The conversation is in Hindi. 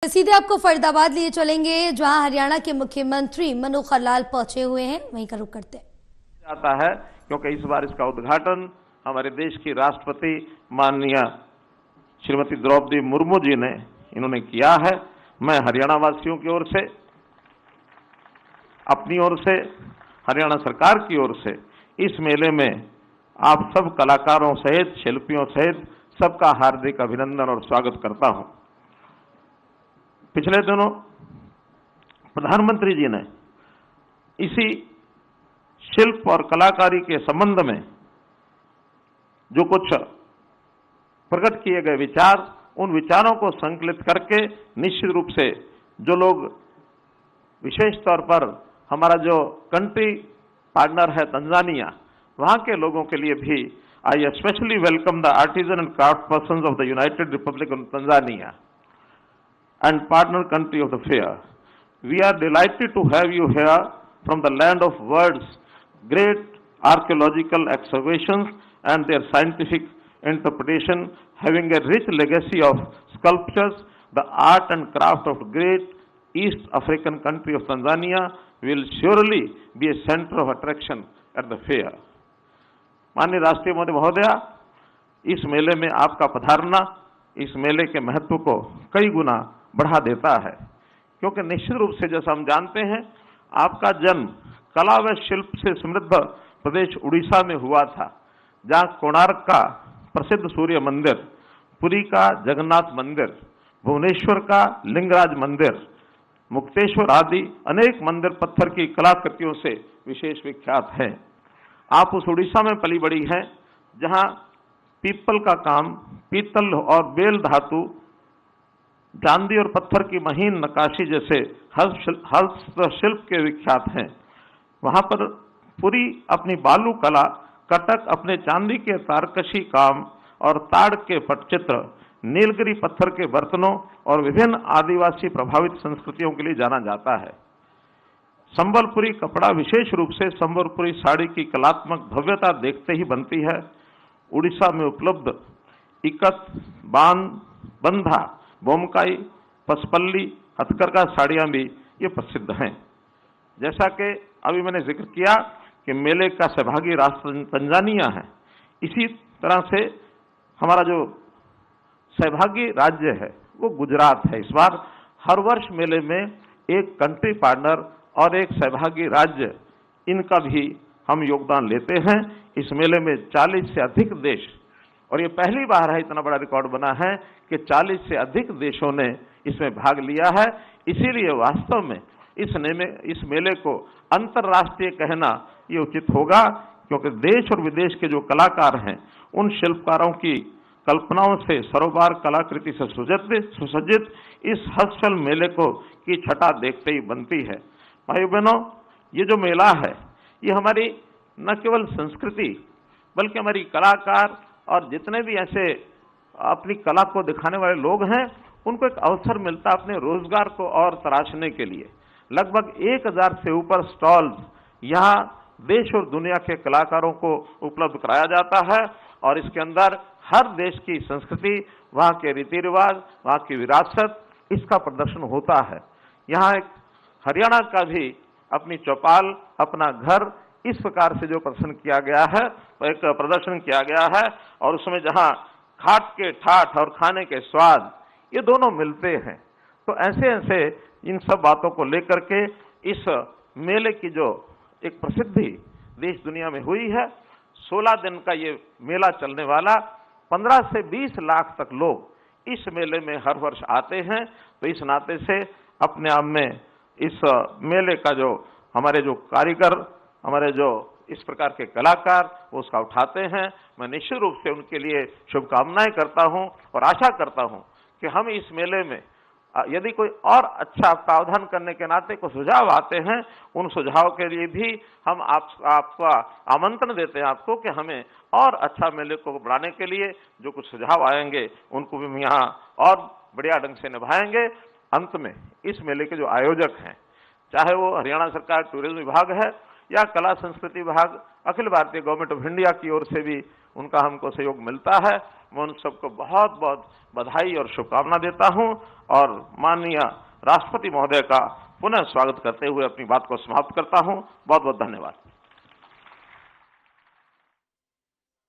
सीधे आपको फरीदाबाद लिए चलेंगे, जहां हरियाणा के मुख्यमंत्री मनोहर लाल पहुंचे हुए हैं। वहीं का रुख करते हैं। आता है क्योंकि इस बार इसका उद्घाटन हमारे देश की राष्ट्रपति माननीय श्रीमती द्रौपदी मुर्मू जी ने इन्होंने किया है। मैं हरियाणा वासियों की ओर से, अपनी ओर से, हरियाणा सरकार की ओर से इस मेले में आप सब कलाकारों सहित, शिल्पियों सहित सबका हार्दिक अभिनंदन और स्वागत करता हूं। पिछले दिनों प्रधानमंत्री जी ने इसी शिल्प और कलाकारी के संबंध में जो कुछ प्रकट किए गए विचार, उन विचारों को संकलित करके निश्चित रूप से जो लोग, विशेष तौर पर हमारा जो कंट्री पार्टनर है तंजानिया, वहां के लोगों के लिए भी I specially welcome the artisan and craft persons of the united republic of Tanzania and partner country of the fair. We are delighted to have you here from the land of words, great archaeological excavations and their scientific interpretation, having a rich legacy of sculptures. The art and craft of great East African country of Tanzania will surely be a center of attraction at the fair. माननीय राष्ट्रीय मोदी महोदया, इस मेले में आपका पधारना इस मेले के महत्व को कई गुना बढ़ा देता है, क्योंकि निश्चित रूप से जैसा हम जानते हैं, आपका जन्म कला व शिल्प से समृद्ध प्रदेश उड़ीसा में हुआ था, जहां कोणार्क का प्रसिद्ध सूर्य मंदिर, पुरी का जगन्नाथ मंदिर, भुवनेश्वर का लिंगराज मंदिर, मुक्तेश्वर आदि अनेक मंदिर पत्थर की कलाकृतियों से विशेष विख्यात हैं। आप उस उड़ीसा में पली बड़ी हैं जहां पीपल का काम, पीतल और बेल धातु, चांदी और पत्थर की महीन नक्काशी जैसे हस्तशिल्प के विख्यात हैं। वहां पर पुरी अपनी बालू कला, कटक अपने चांदी के तारकशी काम और ताड़ के पटचित्र, नीलगिरी पत्थर के बर्तनों और विभिन्न आदिवासी प्रभावित संस्कृतियों के लिए जाना जाता है। संबलपुरी कपड़ा विशेष रूप से संबलपुरी साड़ी की कलात्मक भव्यता देखते ही बनती है। उड़ीसा में उपलब्ध इकत, बांध, बंधा, बोमकाई, पसपल्ली, हथकरघा साड़ियां भी ये प्रसिद्ध हैं। जैसा कि अभी मैंने जिक्र किया कि मेले का सहभागी राष्ट्र तंजानिया है, इसी तरह से हमारा जो सहभागी राज्य है वो गुजरात है। इस बार हर वर्ष मेले में एक कंट्री पार्टनर और एक सहभागी राज्य, इनका भी हम योगदान लेते हैं। इस मेले में 40 से अधिक देश, और ये पहली बार है, इतना बड़ा रिकॉर्ड बना है कि 40 से अधिक देशों ने इसमें भाग लिया है। इसीलिए वास्तव में इस मेले को अंतर्राष्ट्रीय कहना ये उचित होगा, क्योंकि देश और विदेश के जो कलाकार हैं, उन शिल्पकारों की कल्पनाओं से सरोबार कलाकृति से सुसज्जित इस हस्तशिल्प मेले को की छटा देखते ही बनती है। भाई बहनों, ये जो मेला है, ये हमारी न केवल संस्कृति बल्कि हमारी कलाकार और जितने भी ऐसे अपनी कला को दिखाने वाले लोग हैं, उनको एक अवसर मिलता है अपने रोजगार को और तराशने के लिए। लगभग 1000 से ऊपर स्टॉल्स यहाँ देश और दुनिया के कलाकारों को उपलब्ध कराया जाता है, और इसके अंदर हर देश की संस्कृति, वहाँ के रीति रिवाज, वहाँ की विरासत, इसका प्रदर्शन होता है। यहाँ एक हरियाणा का भी अपनी चौपाल, अपना घर, इस प्रकार से जो प्रदर्शन किया गया है, एक प्रदर्शन किया गया है, और उसमें जहां खाट के ठाठ और खाने के स्वाद ये दोनों मिलते हैं। तो ऐसे ऐसे इन सब बातों को लेकर के इस मेले की जो एक प्रसिद्धि देश दुनिया में हुई है, 16 दिन का ये मेला चलने वाला, 15 से 20 लाख तक लोग इस मेले में हर वर्ष आते हैं। तो इस नाते से अपने आप में इस मेले का जो हमारे जो कारीगर, हमारे जो इस प्रकार के कलाकार, वो उसका उठाते हैं। मैं निश्चित रूप से उनके लिए शुभकामनाएं करता हूं और आशा करता हूं कि हम इस मेले में यदि कोई और अच्छा प्रावधान करने के नाते कोई सुझाव आते हैं, उन सुझाव के लिए भी हम आपका आमंत्रण देते हैं आपको कि हमें और अच्छा मेले को बढ़ाने के लिए जो कुछ सुझाव आएंगे, उनको भी हम यहाँ और बढ़िया ढंग से निभाएंगे। अंत में इस मेले के जो आयोजक हैं, चाहे वो हरियाणा सरकार टूरिज्म विभाग है या कला संस्कृति विभाग, Akhil Bharatiya government of India की ओर से भी उनका हमको सहयोग मिलता है। मैं उन सबको बहुत बहुत बधाई और शुभकामना देता हूं और माननीय राष्ट्रपति महोदय का पुनः स्वागत करते हुए अपनी बात को समाप्त करता हूं। बहुत बहुत धन्यवाद।